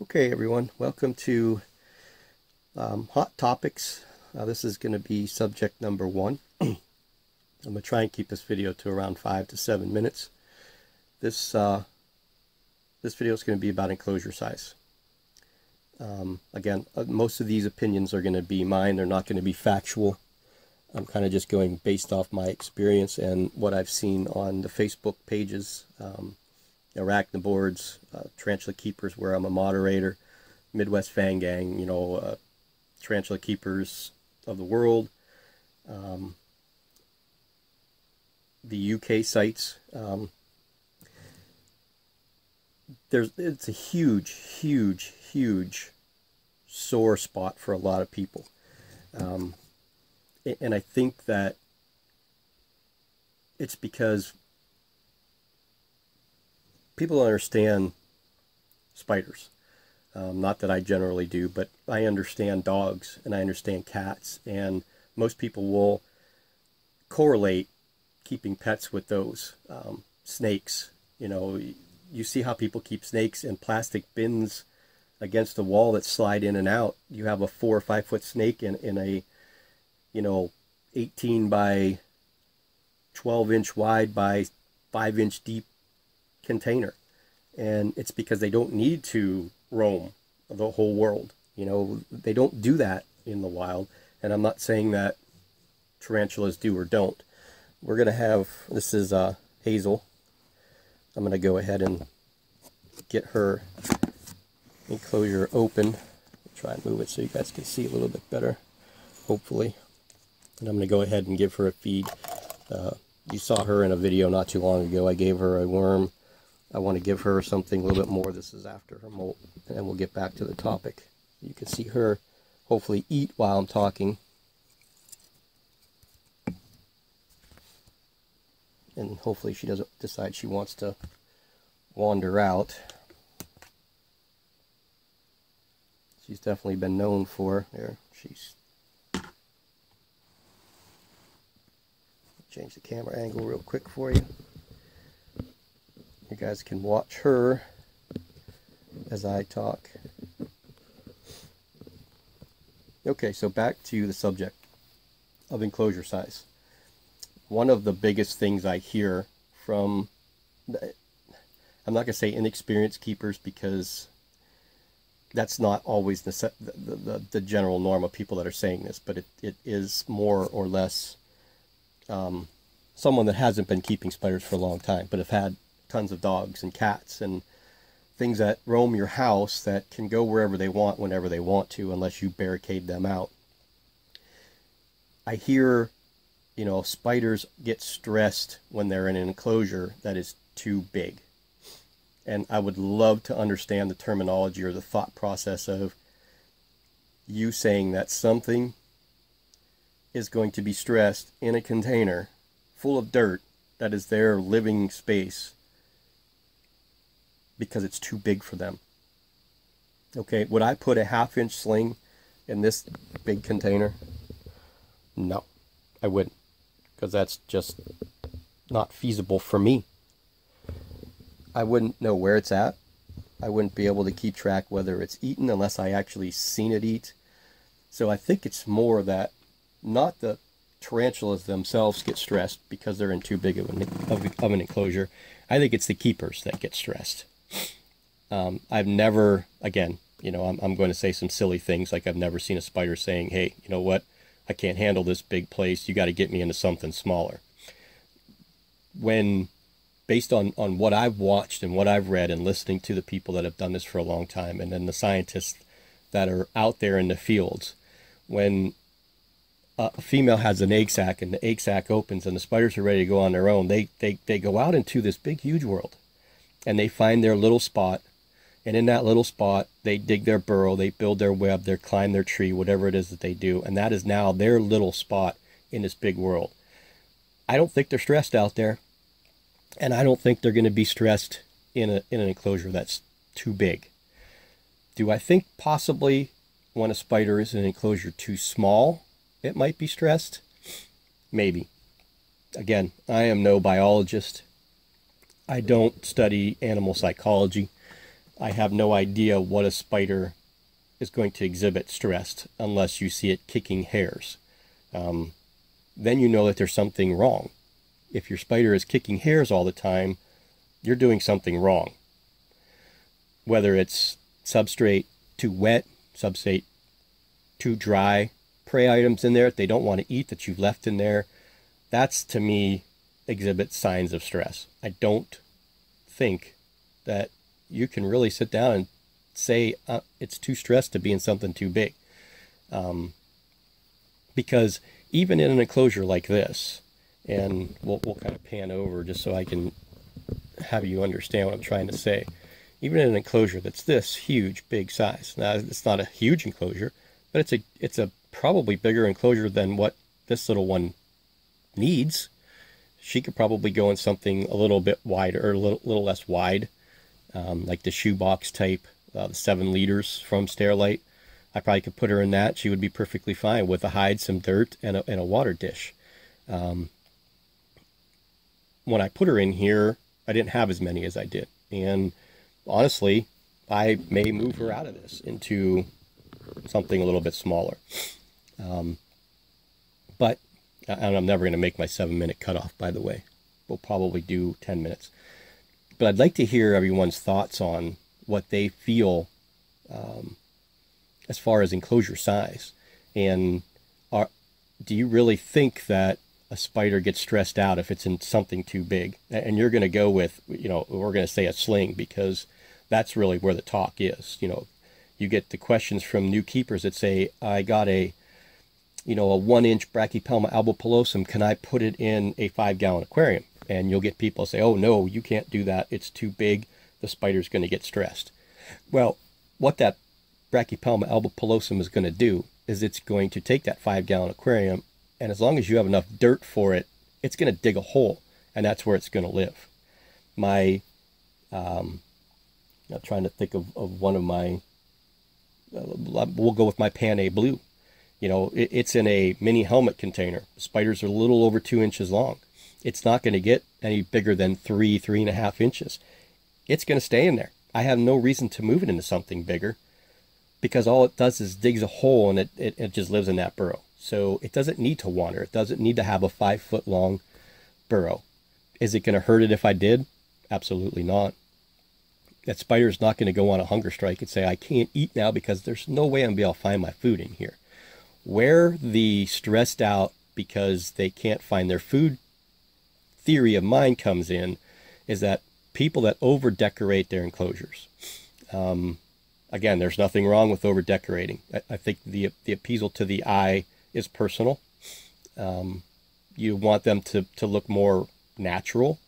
Okay, everyone, welcome to Hot Topics. This is going to be subject number 1. I'm going to try and keep this video to around 5 to 7 minutes. This video is going to be about enclosure size. Again, most of these opinions are going to be mine. They're not going to be factual. I'm kind of just going based off my experience and what I've seen on the Facebook pages, Arachnoboards, Tarantula Keepers, where I'm a moderator, Midwest Fan Gang, Tarantula Keepers of the World, the UK sites. It's a huge sore spot for a lot of people, and I think that it's because people understand spiders. Not that I generally do, but I understand dogs and I understand cats, and most people will correlate keeping pets with those. Snakes, you see how people keep snakes in plastic bins against the wall that slide in and out. You have a 4 or 5 foot snake in a 18 by 12 inch wide by 5 inch deep container, and it's because they don't need to roam the whole world. They don't do that in the wild, and I'm not saying that tarantulas do or don't. We're gonna have, this is Hazel. I'm gonna go ahead and get her enclosure open. Try and move it so you guys can see a little bit better, hopefully. And I'm gonna go ahead and give her a feed. You saw her in a video not too long ago. I gave her a worm. I want to give her something a little bit more. This is after her molt, and then we'll get back to the topic. You can see her hopefully eat while I'm talking. And hopefully she doesn't decide she wants to wander out. She's definitely been known for, change the camera angle real quick for you. You guys can watch her as I talk. Okay, so back to the subject of enclosure size. One of the biggest things I hear from, I'm not going to say inexperienced keepers, because that's not always the general norm of people that are saying this, but it is more or less someone that hasn't been keeping spiders for a long time, but have had tons of dogs and cats and things that roam your house that can go wherever they want whenever they want to, unless you barricade them out. I hear, spiders get stressed when they're in an enclosure that is too big. And I would love to understand the terminology or the thought process of you saying that something is going to be stressed in a container full of dirt that is their living space because it's too big for them. Okay, would I put a 1/2 inch sling in this big container? No, I wouldn't, because that's just not feasible for me. I wouldn't know where it's at. I wouldn't be able to keep track whether it's eaten unless I actually seen it eat. So I think it's more that not the tarantulas themselves get stressed because they're in too big of an enclosure. I think it's the keepers that get stressed. I've never, again, I'm going to say some silly things, like I've never seen a spider saying, hey, you know what, I can't handle this big place, you got to get me into something smaller. When, based on what I've watched and what I've read and listening to the people that have done this for a long time, and then the scientists that are out there in the fields, when a female has an egg sac and the egg sac opens and the spiders are ready to go on their own, they go out into this big, huge world, and they find their little spot. And in that little spot, they dig their burrow, they build their web, they climb their tree, whatever it is that they do. And that is now their little spot in this big world. I don't think they're stressed out there. And I don't think they're going to be stressed in an enclosure that's too big. Do I think possibly when a spider is in an enclosure too small, it might be stressed? Maybe. Again, I am no biologist. I don't study animal psychology. I have no idea what a spider is going to exhibit stressed unless you see it kicking hairs. Then you know that there's something wrong. If your spider is kicking hairs all the time, you're doing something wrong. Whether it's substrate too wet, substrate too dry, prey items in there that they don't want to eat that you've left in there, that's to me exhibits signs of stress. I don't think that you can really sit down and say it's too stressed to be in something too big. Because even in an enclosure like this, and we'll kind of pan over just so I can have you understand what I'm trying to say. Even in an enclosure that's this huge, big size. Now, it's not a huge enclosure, but it's a probably bigger enclosure than what this little one needs. She could probably go in something a little bit wider, or a little less wide, like the shoebox type, the 7 liters from Sterilite. I probably could put her in that. She would be perfectly fine with a hide, some dirt, and a water dish. When I put her in here, I didn't have as many as I did. And honestly, I may move her out of this into something a little bit smaller. But, and I'm never going to make my 7-minute cutoff, by the way. We'll probably do 10 minutes. But I'd like to hear everyone's thoughts on what they feel as far as enclosure size. And do you really think that a spider gets stressed out if it's in something too big? And you're going to go with, we're going to say a sling, because that's really where the talk is. You get the questions from new keepers that say, I got a 1-inch Brachypelma albopilosum. Can I put it in a 5-gallon aquarium? And you'll get people say, oh no, you can't do that. It's too big. The spider's going to get stressed. Well, what that Brachypelma albopilosum is going to do is it's going to take that 5-gallon aquarium, and as long as you have enough dirt for it, it's going to dig a hole, and that's where it's going to live. I'm trying to think of one of my, we'll go with my Pan-A Blue. It's in a mini helmet container. Spiders are a little over 2 inches long. It's not going to get any bigger than 3.5 inches. It's going to stay in there. I have no reason to move it into something bigger, because all it does is digs a hole, and it just lives in that burrow. So it doesn't need to wander. It doesn't need to have a 5-foot long burrow. Is it going to hurt it if I did? Absolutely not. That spider is not going to go on a hunger strike and say, I can't eat now because there's no way I'm going to be able to find my food in here. Where the stressed out because they can't find their food theory of mine comes in is that people that over decorate their enclosures. Again, there's nothing wrong with over decorating. I think the appeasal to the eye is personal. You want them to look more natural.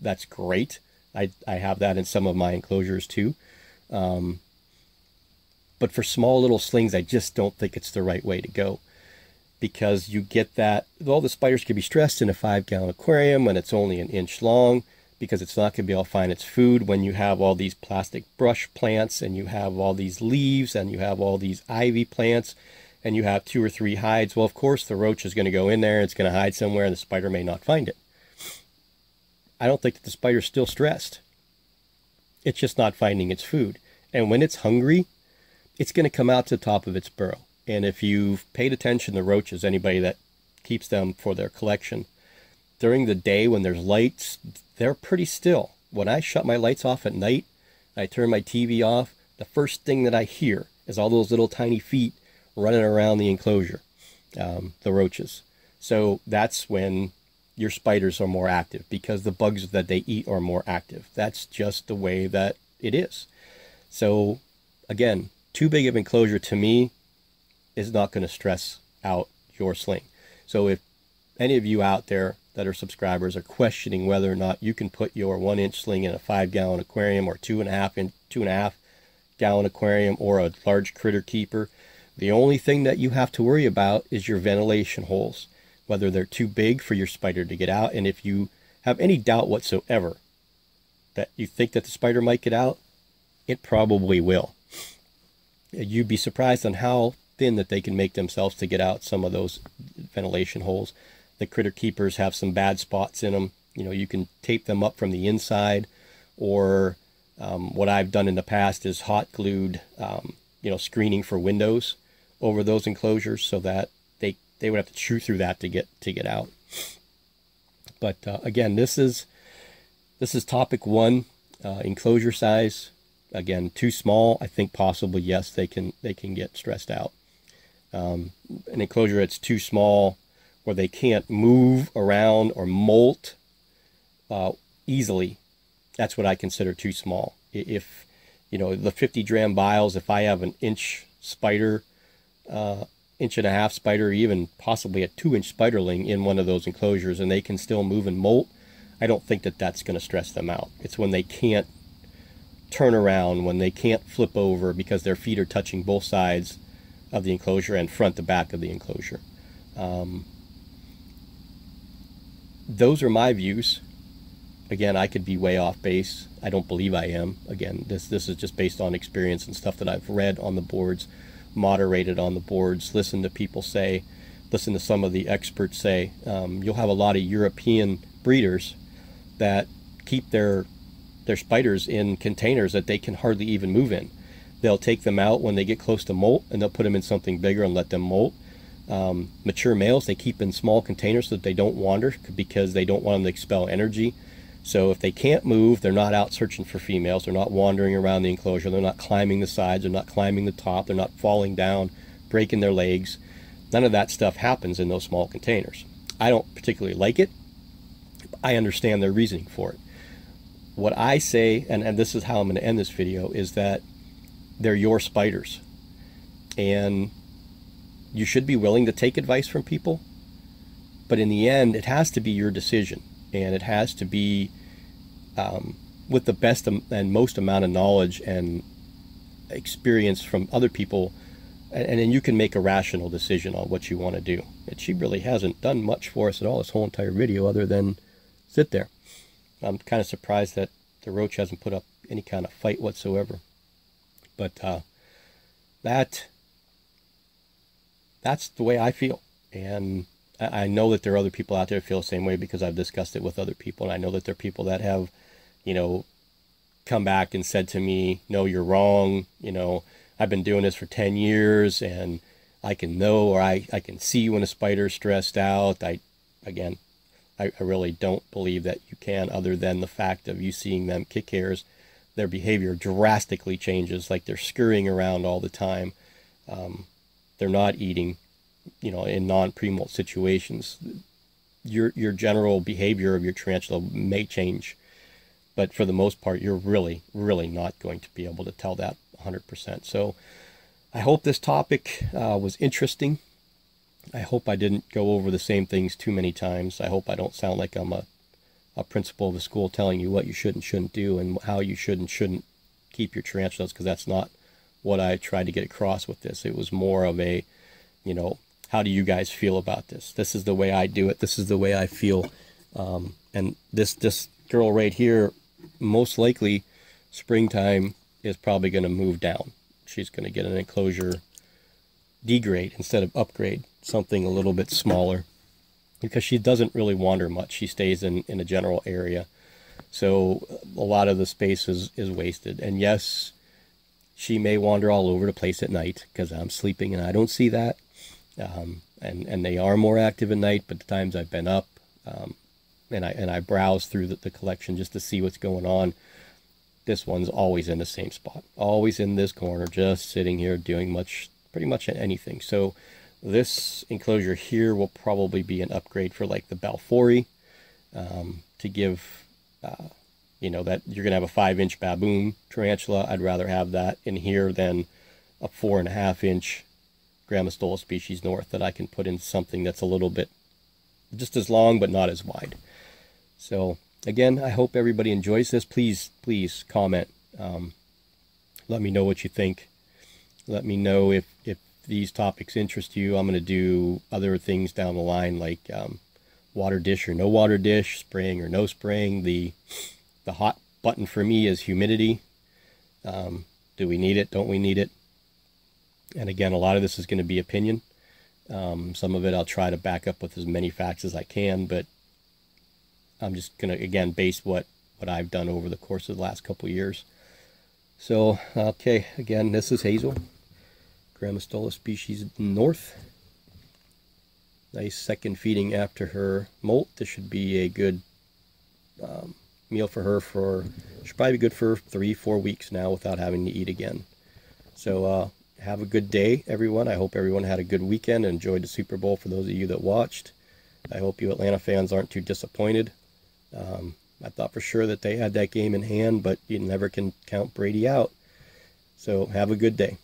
That's great. I have that in some of my enclosures too. But for small little slings, I just don't think it's the right way to go, because you get that, all the spiders can be stressed in a 5-gallon aquarium when it's only 1 inch long, because it's not going to be able to find its food when you have all these plastic brush plants, and you have all these leaves, and you have all these ivy plants, and you have 2 or 3 hides. Well, of course, the roach is going to go in there, it's going to hide somewhere, and the spider may not find it. I don't think that the spider's still stressed. It's just not finding its food. And when it's hungry, it's going to come out to the top of its burrow. And if you've paid attention to roaches, anybody that keeps them for their collection, during the day when there's lights, they're pretty still. When I shut my lights off at night, I turn my TV off, the first thing that I hear is all those little tiny feet running around the enclosure, the roaches. So that's when your spiders are more active, because the bugs that they eat are more active. That's just the way that it is. So again, too big of enclosure to me is not going to stress out your sling. So if any of you out there that are subscribers are questioning whether or not you can put your 1-inch sling in a 5-gallon aquarium, or 2.5 gallon aquarium, or a large critter keeper, the only thing that you have to worry about is your ventilation holes, whether they're too big for your spider to get out. And if you have any doubt whatsoever that you think that the spider might get out, it probably will. You'd be surprised on how thin that they can make themselves to get out some of those ventilation holes. The critter keepers have some bad spots in them. You can tape them up from the inside, or What I've done in the past is hot glued, screening for windows over those enclosures so that they would have to chew through that to get out. But again, this is topic one, enclosure size. Again, too small. I think possibly yes, they can get stressed out. An enclosure that's too small, where they can't move around or molt easily, that's what I consider too small. If the 50 dram vials, if I have an inch spider, inch and a half spider, even possibly a 2-inch spiderling in one of those enclosures, and they can still move and molt, I don't think that that's going to stress them out. It's when they can't turn around, when they can't flip over because their feet are touching both sides of the enclosure and front to back of the enclosure. Those are my views. Again, I could be way off base. I don't believe I am. Again, this is just based on experience and stuff that I've read on the boards, moderated on the boards, listened to people say, listen to some of the experts say. You'll have a lot of European breeders that keep their spiders in containers that they can hardly even move in. They'll take them out when they get close to molt, and they'll put them in something bigger and let them molt. Mature males, they keep in small containers so that they don't wander, because they don't want them to expel energy. So if they can't move, they're not out searching for females. They're not wandering around the enclosure. They're not climbing the sides. They're not climbing the top. They're not falling down, breaking their legs. None of that stuff happens in those small containers. I don't particularly like it. I understand their reasoning for it. What I say, and this is how I'm going to end this video, is that they're your spiders. And you should be willing to take advice from people. But in the end, it has to be your decision. And it has to be with the best and most amount of knowledge and experience from other people. And then you can make a rational decision on what you want to do. And she really hasn't done much for us at all this whole entire video other than sit there. I'm kind of surprised that the roach hasn't put up any kind of fight whatsoever. But that's the way I feel. And I know that there are other people out there who feel the same way, because I've discussed it with other people. And I know that there are people that have, come back and said to me, no, you're wrong. I've been doing this for 10 years and I can know, or I can see when a spider's stressed out. I really don't believe that you can, other than the fact of you seeing them kick hairs. Their behavior drastically changes, like they're scurrying around all the time. They're not eating, in non-pre-molt situations. Your general behavior of your tarantula may change, but for the most part, you're really, really not going to be able to tell that 100%. So I hope this topic was interesting. I hope I didn't go over the same things too many times. I hope I don't sound like I'm a principal of the school telling you what you should and shouldn't do and how you should and shouldn't keep your tarantulas, because that's not what I tried to get across with this. It was more of a, how do you guys feel about this? This is the way I do it. This is the way I feel. And this girl right here, most likely springtime is probably going to move down. She's going to get an enclosure degrade instead of upgrade, something a little bit smaller, because she doesn't really wander much. She stays in a general area. So a lot of the space is wasted. And yes, she may wander all over the place at night because I'm sleeping and I don't see that. And they are more active at night, but the times I've been up and I browse through the collection just to see what's going on, this one's always in the same spot, always in this corner, just sitting here doing pretty much anything. So this enclosure here will probably be an upgrade for like the Balfouri, to give, that you're going to have a 5-inch baboon tarantula. I'd rather have that in here than a 4.5-inch Grammostola species north that I can put in something that's a little bit just as long but not as wide. So again, I hope everybody enjoys this. Please comment. Let me know what you think. Let me know if these topics interest you. I'm going to do other things down the line, like water dish or no water dish, spraying or no spraying. The hot button for me is humidity. Do we need it? Don't we need it? And again, a lot of this is going to be opinion. Some of it I'll try to back up with as many facts as I can, but I'm just going to, again, base what I've done over the course of the last couple of years. So, okay, again, this is Hazel, Grammostola species north. Nice second feeding after her molt. This should be a good meal for her should probably be good for 3-4 weeks now without having to eat again. So have a good day, everyone. I hope everyone had a good weekend and enjoyed the Super Bowl for those of you that watched. I hope you Atlanta fans aren't too disappointed. I thought for sure that they had that game in hand, but you never can count Brady out. So have a good day.